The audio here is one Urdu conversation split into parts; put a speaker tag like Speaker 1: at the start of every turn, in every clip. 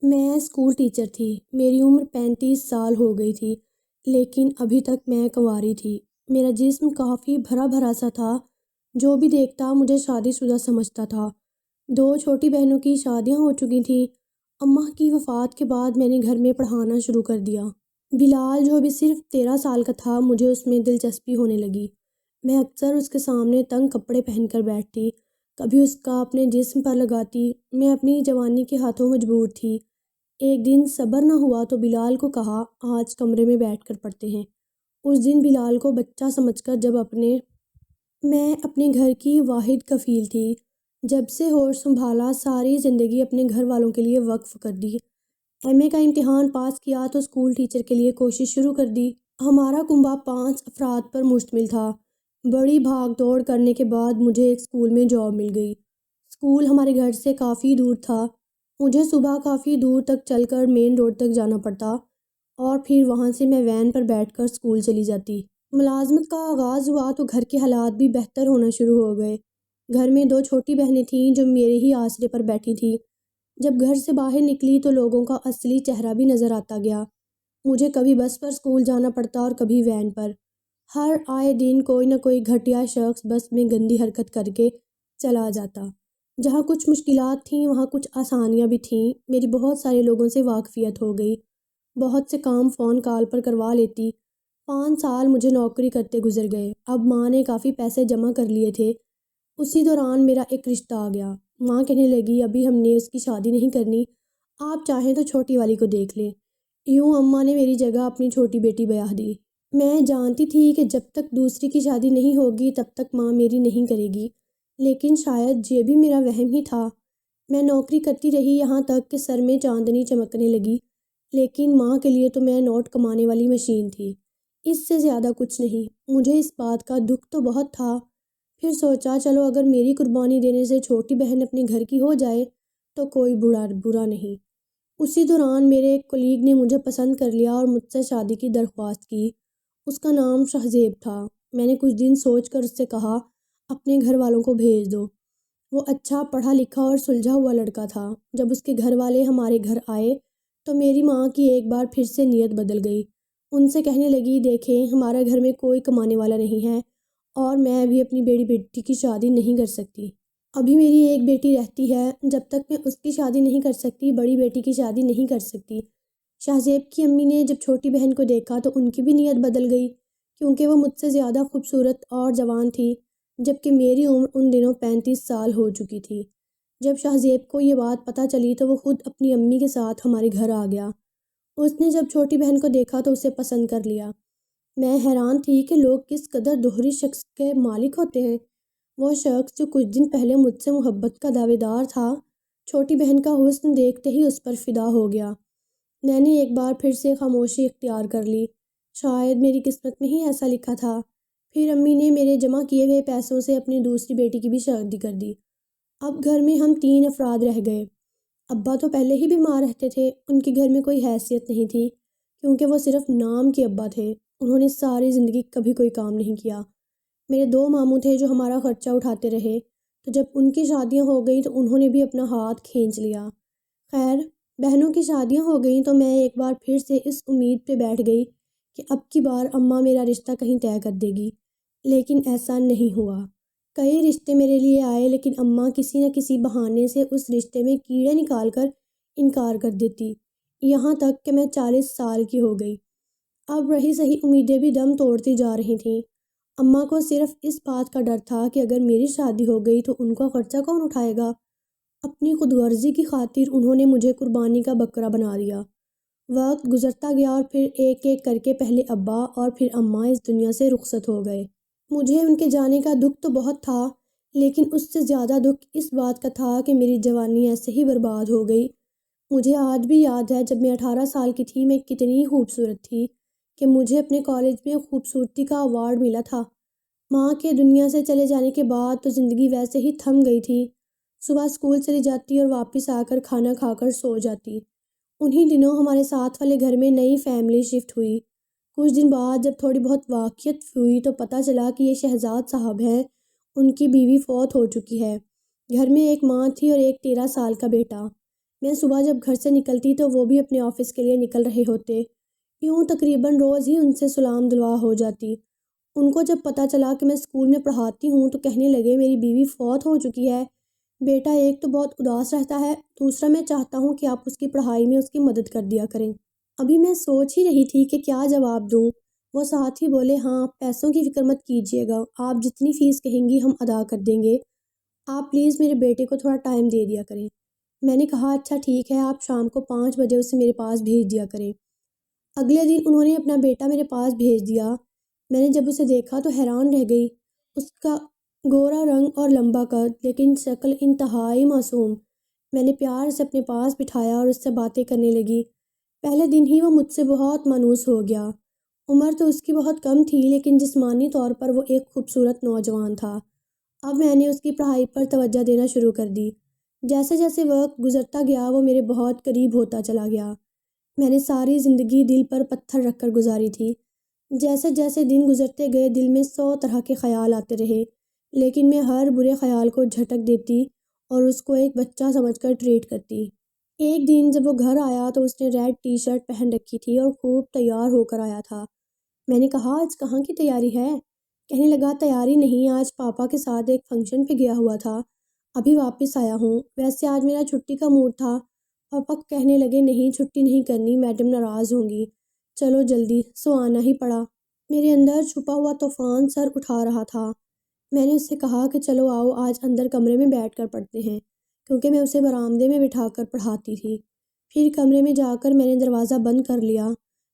Speaker 1: میں اسکول ٹیچر تھی۔ میری عمر 35 سال ہو گئی تھی، لیکن ابھی تک میں کنواری تھی۔ میرا جسم کافی بھرا بھرا سا تھا۔ جو بھی دیکھتا مجھے شادی شدہ سمجھتا تھا۔ 2 چھوٹی بہنوں کی شادیاں ہو چکی تھیں۔ اماں کی وفات کے بعد میں نے گھر میں پڑھانا شروع کر دیا۔ بلال جو بھی صرف 13 سال کا تھا، مجھے اس میں دلچسپی ہونے لگی۔ میں اکثر اس کے سامنے تنگ کپڑے پہن کر بیٹھتی، کبھی اس کا اپنے جسم پر لگاتی۔ میں اپنی جوانی کے ہاتھوں مجبور تھی۔ ایک دن صبر نہ ہوا تو بلال کو کہا، آج کمرے میں بیٹھ کر پڑھتے ہیں۔ اس دن بلال کو بچہ سمجھ کر میں اپنے گھر کی واحد کفیل تھی۔ جب سے ہوش سنبھالا، ساری زندگی اپنے گھر والوں کے لیے وقف کر دی۔ ایم اے کا امتحان پاس کیا تو اسکول ٹیچر کے لیے کوشش شروع کر دی۔ ہمارا کنبہ 5 افراد پر مشتمل تھا۔ بڑی بھاگ دوڑ کرنے کے بعد مجھے ایک اسکول میں جاب مل گئی۔ اسکول ہمارے گھر سے کافی دور تھا۔ مجھے صبح کافی دور تک چل کر مین روڈ تک جانا پڑتا اور پھر وہاں سے میں وین پر بیٹھ کر اسکول چلی جاتی۔ ملازمت کا آغاز ہوا تو گھر کے حالات بھی بہتر ہونا شروع ہو گئے۔ گھر میں 2 چھوٹی بہنیں تھیں جو میرے ہی آسرے پر بیٹھی تھیں۔ جب گھر سے باہر نکلی تو لوگوں کا اصلی چہرہ بھی نظر آتا گیا۔ مجھے کبھی بس پر اسکول جانا پڑتا اور کبھی وین پر۔ ہر آئے دن کوئی نہ کوئی گھٹیا شخص بس میں گندی حرکت کر کے چلا جاتا۔ جہاں کچھ مشکلات تھیں وہاں کچھ آسانیاں بھی تھیں۔ میری بہت سارے لوگوں سے واقفیت ہو گئی۔ بہت سے کام فون کال پر کروا لیتی۔ 5 سال مجھے نوکری کرتے گزر گئے۔ اب ماں نے کافی پیسے جمع کر لیے تھے۔ اسی دوران میرا ایک رشتہ آ گیا۔ ماں کہنے لگی، ابھی ہم نے اس کی شادی نہیں کرنی، آپ چاہیں تو چھوٹی والی کو دیکھ لیں۔ یوں اماں نے میری جگہ اپنی چھوٹی بیٹی بیاہ دی۔ میں جانتی تھی کہ جب تک دوسری کی شادی نہیں ہوگی تب تک ماں میری نہیں کرے گی، لیکن شاید یہ بھی میرا وہم ہی تھا۔ میں نوکری کرتی رہی یہاں تک کہ سر میں چاندنی چمکنے لگی، لیکن ماں کے لیے تو میں نوٹ کمانے والی مشین تھی، اس سے زیادہ کچھ نہیں۔ مجھے اس بات کا دکھ تو بہت تھا۔ پھر سوچا چلو اگر میری قربانی دینے سے چھوٹی بہن اپنے گھر کی ہو جائے تو کوئی برا نہیں۔ اسی دوران میرے ایک کولیگ نے مجھے پسند کر لیا اور مجھ سے شادی کی درخواست کی۔ اس کا نام شہزیب تھا۔ میں نے کچھ دن سوچ کر اس سے کہا، اپنے گھر والوں کو بھیج دو۔ وہ اچھا پڑھا لکھا اور سلجھا ہوا لڑکا تھا۔ جب اس کے گھر والے ہمارے گھر آئے تو میری ماں کی ایک بار پھر سے نیت بدل گئی۔ ان سے کہنے لگی، دیکھیں ہمارے گھر میں کوئی کمانے والا نہیں ہے اور میں ابھی اپنی بڑی بیٹی کی شادی نہیں کر سکتی۔ ابھی میری ایک بیٹی رہتی ہے، جب تک میں اس کی شادی نہیں کر سکتی بڑی بیٹی کی شادی نہیں کر سکتی۔ شہزیب کی امی نے جب چھوٹی بہن کو دیکھا تو ان کی بھی نیت بدل گئی، کیونکہ وہ مجھ سے زیادہ خوبصورت اور جوان تھی، جبکہ میری عمر ان دنوں 35 سال ہو چکی تھی۔ جب شہزیب کو یہ بات پتہ چلی تو وہ خود اپنی امی کے ساتھ ہمارے گھر آ گیا۔ اس نے جب چھوٹی بہن کو دیکھا تو اسے پسند کر لیا۔ میں حیران تھی کہ لوگ کس قدر دوہری شخص کے مالک ہوتے ہیں۔ وہ شخص جو کچھ دن پہلے مجھ سے محبت کا دعوے دار تھا، چھوٹی بہن کا حسن دیکھتے ہی اس پر فدا ہو گیا۔ میں نے ایک بار پھر سے خاموشی اختیار کر لی۔ شاید میری قسمت میں ہی ایسا لکھا تھا۔ پھر امی نے میرے جمع کیے ہوئے پیسوں سے اپنی دوسری بیٹی کی بھی شادی کر دی۔ اب گھر میں ہم 3 افراد رہ گئے۔ ابا تو پہلے ہی بیمار رہتے تھے، ان کی گھر میں کوئی حیثیت نہیں تھی، کیونکہ وہ صرف نام کے ابا تھے۔ انہوں نے ساری زندگی کبھی کوئی کام نہیں کیا۔ میرے 2 ماموں تھے جو ہمارا خرچہ اٹھاتے رہے، تو جب ان کی شادیاں ہو گئیں تو انہوں نے بھی اپنا ہاتھ کھینچ لیا۔ خیر، بہنوں کی شادیاں ہو گئیں تو میں ایک بار پھر سے اس امید پہ بیٹھ گئی کہ اب کی بار اماں میرا رشتہ کہیں طے کر دے گی، لیکن ایسا نہیں ہوا۔ کئی رشتے میرے لیے آئے، لیکن اماں کسی نہ کسی بہانے سے اس رشتے میں کیڑے نکال کر انکار کر دیتی، یہاں تک کہ میں 40 سال کی ہو گئی۔ اب رہی سہی امیدیں بھی دم توڑتی جا رہی تھیں۔ اماں کو صرف اس بات کا ڈر تھا کہ اگر میری شادی ہو گئی تو ان کا خرچہ کون اٹھائے گا۔ اپنی خود غرضی کی خاطر انہوں نے مجھے قربانی کا بکرا بنا دیا۔ وقت گزرتا گیا اور پھر ایک ایک کر کے پہلے ابا اور پھر اماں اس دنیا سے رخصت ہو گئے۔ مجھے ان کے جانے کا دکھ تو بہت تھا، لیکن اس سے زیادہ دکھ اس بات کا تھا کہ میری جوانی ایسے ہی برباد ہو گئی۔ مجھے آج بھی یاد ہے جب میں 18 سال کی تھی میں کتنی خوبصورت تھی کہ مجھے اپنے کالج میں خوبصورتی کا ایوارڈ ملا تھا۔ ماں کے دنیا سے چلے جانے کے بعد تو زندگی ویسے ہی تھم گئی تھی۔ صبح اسکول چلی جاتی اور واپس آ کر کھانا کھا کر سو جاتی۔ انہی دنوں ہمارے ساتھ والے گھر میں نئی فیملی شفٹ ہوئی۔ کچھ دن بعد جب تھوڑی بہت واقفیت ہوئی تو پتہ چلا کہ یہ شہزاد صاحب ہیں، ان کی بیوی فوت ہو چکی ہے۔ گھر میں ایک ماں تھی اور ایک 13 سال کا بیٹا۔ میں صبح جب گھر سے نکلتی تو وہ بھی اپنے آفس کے لیے نکل رہے ہوتے۔ یوں تقریباً روز ہی ان سے سلام دعا ہو جاتی۔ ان کو جب پتہ چلا کہ میں اسکول میں پڑھاتی ہوں تو کہنے لگے میری بیوی فوت ہو چکی ہے۔ بیٹا ایک تو بہت اداس رہتا ہے، دوسرا میں چاہتا ہوں کہ آپ اس کی پڑھائی میں اس کی مدد کر دیا کریں۔ ابھی میں سوچ ہی رہی تھی کہ کیا جواب دوں، وہ ساتھ ہی بولے ہاں پیسوں کی فکر مت کیجیے گا، آپ جتنی فیس کہیں گی ہم ادا کر دیں گے، آپ پلیز میرے بیٹے کو تھوڑا ٹائم دے دیا کریں۔ میں نے کہا اچھا ٹھیک ہے، آپ شام کو 5 بجے اسے میرے پاس بھیج دیا کریں۔ اگلے دن انہوں نے اپنا بیٹا میرے پاس بھیج دیا۔ میں نے جب اسے دیکھا تو حیران رہ گئی۔ اس کا گورا رنگ اور لمبا قد، لیکن شکل انتہائی معصوم۔ میں نے پیار سے اپنے پاس بٹھایا اور اس سے باتیں کرنے لگی۔ پہلے دن ہی وہ مجھ سے بہت مانوس ہو گیا۔ عمر تو اس کی بہت کم تھی لیکن جسمانی طور پر وہ ایک خوبصورت نوجوان تھا۔ اب میں نے اس کی پڑھائی پر توجہ دینا شروع کر دی۔ جیسے جیسے وقت گزرتا گیا وہ میرے بہت قریب ہوتا چلا گیا۔ میں نے ساری زندگی دل پر پتھر رکھ کر گزاری تھی۔ جیسے جیسے دن گزرتے گئے دل میں 100 طرح کے خیال آتے رہے، لیکن میں ہر برے خیال کو جھٹک دیتی اور اس کو ایک بچہ سمجھ کر ٹریٹ کرتی۔ ایک دن جب وہ گھر آیا تو اس نے ریڈ ٹی شرٹ پہن رکھی تھی اور خوب تیار ہو کر آیا تھا۔ میں نے کہا آج کہاں کی تیاری ہے؟ کہنے لگا تیاری نہیں، آج پاپا کے ساتھ ایک فنکشن پہ گیا ہوا تھا، ابھی واپس آیا ہوں، ویسے آج میرا چھٹی کا موڈ تھا۔ پاپا کہنے لگے نہیں چھٹی نہیں کرنی، میڈم ناراض ہوں گی، چلو جلدی، سو آنا ہی پڑا۔ میرے اندر چھپا ہوا طوفان سر اٹھا رہا تھا۔ میں نے اس سے کہا کہ چلو آؤ آج اندر کمرے میں بیٹھ کر پڑھتے ہیں، کیونکہ میں اسے برآمدے میں بٹھا کر پڑھاتی تھی۔ پھر کمرے میں جا کر میں نے دروازہ بند کر لیا۔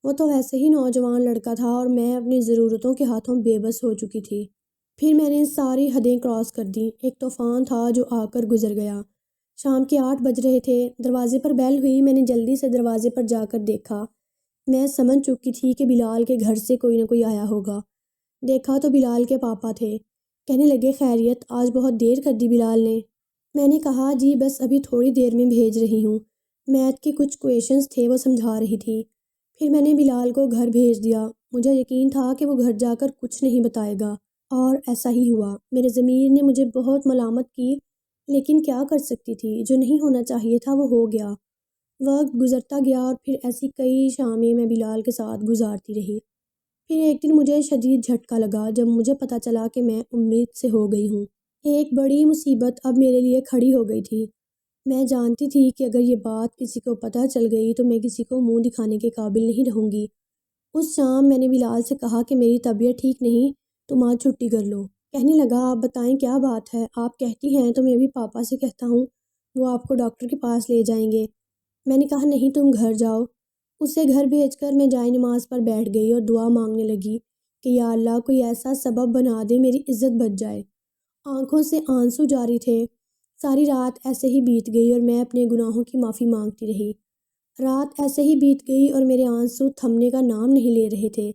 Speaker 1: وہ تو ویسے ہی نوجوان لڑکا تھا اور میں اپنی ضرورتوں کے ہاتھوں بے بس ہو چکی تھی۔ پھر میں نے ساری حدیں کراس کر دیں۔ ایک طوفان تھا جو آ کر گزر گیا۔ شام کے 8 بج رہے تھے، دروازے پر بیل ہوئی۔ میں نے جلدی سے دروازے پر جا کر دیکھا۔ میں سمجھ چکی تھی کہ بلال کے گھر سے کوئی نہ کوئی آیا ہوگا۔ دیکھا تو بلال کے پاپا تھے۔ کہنے لگے خیریت، آج بہت دیر کر دی بلال نے۔ میں نے کہا جی بس ابھی تھوڑی دیر میں بھیج رہی ہوں، میتھ کے کچھ کویشچنز تھے وہ سمجھا رہی تھی۔ پھر میں نے بلال کو گھر بھیج دیا۔ مجھے یقین تھا کہ وہ گھر جا کر کچھ نہیں بتائے گا، اور ایسا ہی ہوا۔ میرے ضمیر نے مجھے بہت ملامت کی، لیکن کیا کر سکتی تھی، جو نہیں ہونا چاہیے تھا وہ ہو گیا۔ وقت گزرتا گیا اور پھر ایسی کئی شامیں میں بلال کے ساتھ گزارتی رہی۔ پھر ایک دن مجھے شدید جھٹکا لگا جب مجھے پتہ چلا کہ میں امید سے ہو گئی ہوں۔ ایک بڑی مصیبت اب میرے لیے کھڑی ہو گئی تھی۔ میں جانتی تھی کہ اگر یہ بات کسی کو پتہ چل گئی تو میں کسی کو منہ دکھانے کے قابل نہیں رہوں گی۔ اس شام میں نے بلال سے کہا کہ میری طبیعت ٹھیک نہیں، تم آج چھٹی کر لو۔ کہنے لگا آپ بتائیں کیا بات ہے، آپ کہتی ہیں تو میں بھی پاپا سے کہتا ہوں، وہ آپ کو ڈاکٹر کے پاس لے جائیں گے۔ میں نے کہا نہیں تم گھر جاؤ۔ اسے گھر بھیج کر میں جائے نماز پر بیٹھ گئی اور دعا مانگنے لگی کہ یا اللہ کوئی ایسا سبب بنا دے میری عزت بچ جائے۔ آنکھوں سے آنسو جاری تھے۔ ساری رات ایسے ہی بیت گئی اور میں اپنے گناہوں کی معافی مانگتی رہی۔ رات ایسے ہی بیت گئی اور میرے آنسو تھمنے کا نام نہیں لے رہے تھے۔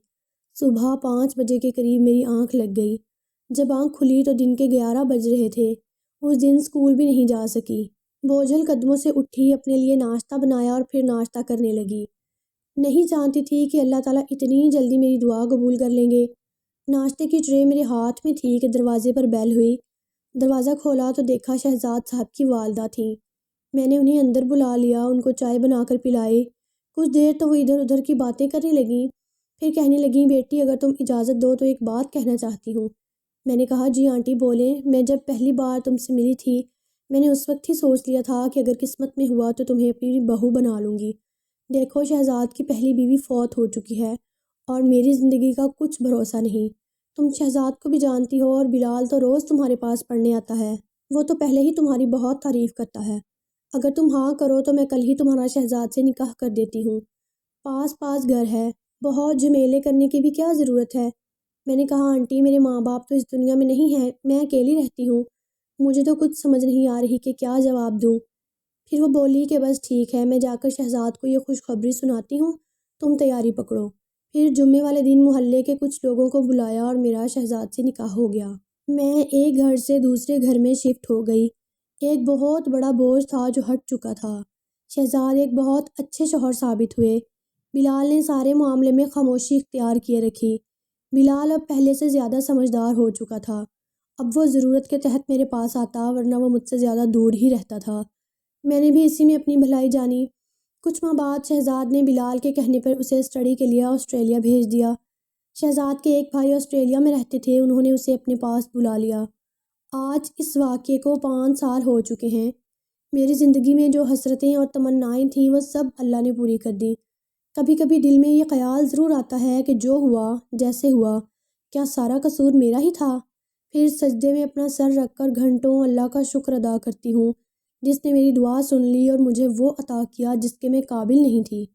Speaker 1: صبح 5 بجے کے قریب میری آنکھ لگ گئی۔ جب آنکھ کھلی تو دن کے 11 بج رہے تھے۔ اس دن اسکول بھی نہیں جا سکی۔ بوجھل قدموں سے اٹھی، اپنے لیے ناشتہ بنایا اور پھر ناشتہ کرنے لگی۔ نہیں جانتی تھی کہ اللہ تعالیٰ اتنی جلدی میری دعا قبول کر لیں گے۔ ناشتے کی ٹرے میرے ہاتھ میں تھی کہ دروازے پر بیل ہوئی۔ دروازہ کھولا تو دیکھا شہزاد صاحب کی والدہ تھیں۔ میں نے انہیں اندر بلا لیا، ان کو چائے بنا کر پلائی۔ کچھ دیر تو وہ ادھر ادھر کی باتیں کرنے لگیں، پھر کہنے لگیں بیٹی اگر تم اجازت دو تو ایک بات کہنا چاہتی ہوں۔ میں نے کہا جی آنٹی بولیں، میں جب پہلی بار تم سے ملی تھی میں نے اس وقت ہی سوچ لیا تھا کہ اگر قسمت میں ہوا تو تمہیں اپنی بہو بنا لوں گی۔ دیکھو شہزاد کی پہلی بیوی فوت ہو چکی ہے اور میری زندگی کا کچھ بھروسہ نہیں۔ تم شہزاد کو بھی جانتی ہو اور بلال تو روز تمہارے پاس پڑھنے آتا ہے، وہ تو پہلے ہی تمہاری بہت تعریف کرتا ہے۔ اگر تم ہاں کرو تو میں کل ہی تمہارا شہزاد سے نکاح کر دیتی ہوں۔ پاس پاس گھر ہے، بہت جھمیلے کرنے کی بھی کیا ضرورت ہے۔ میں نے کہا آنٹی میرے ماں باپ تو اس دنیا میں نہیں ہیں، میں اکیلی رہتی ہوں، مجھے تو کچھ سمجھ نہیں آ رہی کہ کیا جواب دوں۔ پھر وہ بولی کہ بس ٹھیک ہے، میں جا کر شہزاد کو یہ خوشخبری سناتی ہوں، تم تیاری پکڑو۔ پھر جمعے والے دن محلے کے کچھ لوگوں کو بلایا اور میرا شہزاد سے نکاح ہو گیا۔ میں ایک گھر سے دوسرے گھر میں شفٹ ہو گئی۔ ایک بہت بڑا بوجھ تھا جو ہٹ چکا تھا۔ شہزاد ایک بہت اچھے شوہر ثابت ہوئے۔ بلال نے سارے معاملے میں خاموشی اختیار کیے رکھی۔ بلال اب پہلے سے زیادہ سمجھدار ہو چکا تھا۔ اب وہ ضرورت کے تحت میرے پاس آتا، ورنہ وہ مجھ سے زیادہ دور ہی رہتا تھا۔ میں نے بھی اسی میں اپنی بھلائی جانی۔ کچھ ماہ بعد شہزاد نے بلال کے کہنے پر اسے اسٹڈی کے لیے آسٹریلیا بھیج دیا۔ شہزاد کے ایک بھائی آسٹریلیا میں رہتے تھے، انہوں نے اسے اپنے پاس بلا لیا۔ آج اس واقعے کو 5 سال ہو چکے ہیں۔ میری زندگی میں جو حسرتیں اور تمنائیں تھیں وہ سب اللہ نے پوری کر دیں۔ کبھی کبھی دل میں یہ خیال ضرور آتا ہے کہ جو ہوا جیسے ہوا، کیا سارا قصور میرا ہی تھا؟ پھر سجدے میں اپنا سر رکھ کر گھنٹوں اللہ کا شکر ادا کرتی ہوں جس نے میری دعا سن لی اور مجھے وہ عطا کیا جس کے میں قابل نہیں تھی۔